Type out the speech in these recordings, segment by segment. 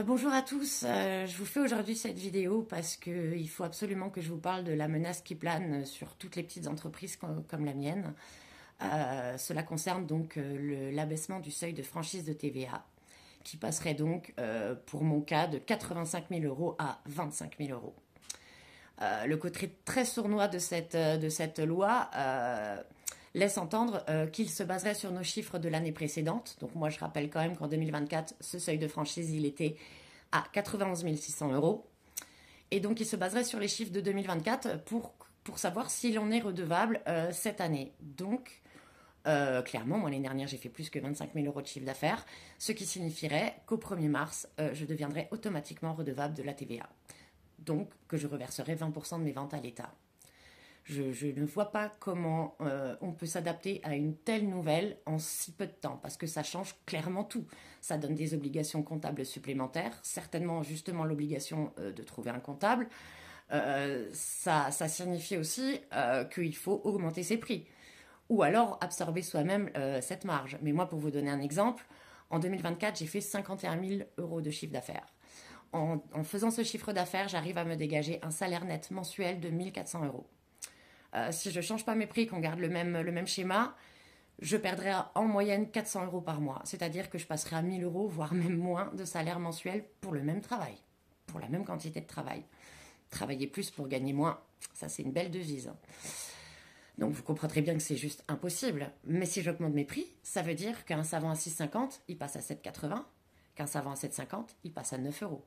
Bonjour à tous, je vous fais aujourd'hui cette vidéo parce qu'il faut absolument que je vous parle de la menace qui plane sur toutes les petites entreprises comme la mienne. Cela concerne donc l'abaissement du seuil de franchise de TVA qui passerait donc pour mon cas de 85 000 euros à 25 000 euros. Le côté très sournois de cette loi laisse entendre qu'il se baserait sur nos chiffres de l'année précédente. Donc moi je rappelle quand même qu'en 2024, ce seuil de franchise il était à 91 600 euros. Et donc il se baserait sur les chiffres de 2024 pour savoir si l'on est redevable cette année. Donc clairement, moi l'année dernière j'ai fait plus que 25 000 euros de chiffre d'affaires, ce qui signifierait qu'au 1er mars, je deviendrais automatiquement redevable de la TVA. Donc que je reverserai 20% de mes ventes à l'État. Je ne vois pas comment on peut s'adapter à une telle nouvelle en si peu de temps, parce que ça change clairement tout. Ça donne des obligations comptables supplémentaires, certainement justement l'obligation de trouver un comptable. Ça signifie aussi qu'il faut augmenter ses prix, ou alors absorber soi-même cette marge. Mais moi, pour vous donner un exemple, en 2024, j'ai fait 51 000 euros de chiffre d'affaires. En faisant ce chiffre d'affaires, j'arrive à me dégager un salaire net mensuel de 1 400 euros. Si je ne change pas mes prix, qu'on garde le même schéma, je perdrai en moyenne 400 euros par mois. C'est-à-dire que je passerai à 1 000 euros, voire même moins de salaire mensuel pour le même travail, pour la même quantité de travail. Travailler plus pour gagner moins, ça c'est une belle devise. Donc vous comprendrez bien que c'est juste impossible. Mais si j'augmente mes prix, ça veut dire qu'un savon à 6,50, il passe à 7,80. Qu'un savon à 7,50, il passe à 9 euros.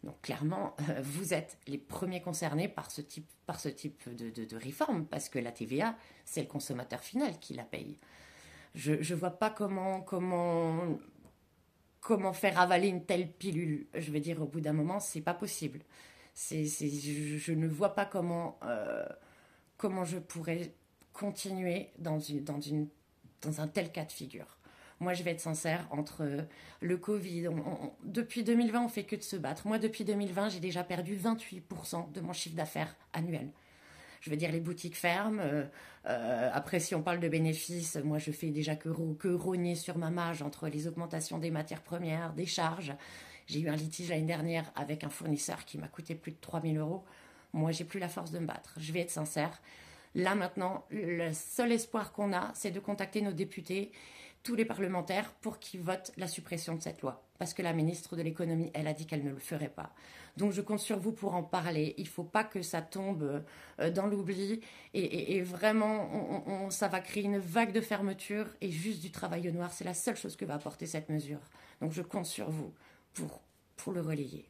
Donc clairement, vous êtes les premiers concernés par ce type de réforme, parce que la TVA, c'est le consommateur final qui la paye. Je ne vois pas comment faire avaler une telle pilule. Je veux dire, au bout d'un moment, c'est pas possible. Je ne vois pas comment je pourrais continuer dans un tel cas de figure. Moi, je vais être sincère, entre le Covid, depuis 2020, on fait que de se battre. Moi, depuis 2020, j'ai déjà perdu 28% de mon chiffre d'affaires annuel. Je veux dire, les boutiques ferment. Après, si on parle de bénéfices, moi, je fais déjà que rogner sur ma marge entre les augmentations des matières premières, des charges. J'ai eu un litige l'année dernière avec un fournisseur qui m'a coûté plus de 3 000 euros. Moi, j'ai plus la force de me battre. Je vais être sincère. Là, maintenant, le seul espoir qu'on a, c'est de contacter nos députés, tous les parlementaires, pour qu'ils votent la suppression de cette loi. Parce que la ministre de l'économie, elle a dit qu'elle ne le ferait pas. Donc je compte sur vous pour en parler. Il ne faut pas que ça tombe dans l'oubli. Et vraiment, ça va créer une vague de fermeture et juste du travail au noir. C'est la seule chose que va apporter cette mesure. Donc je compte sur vous pour le relayer.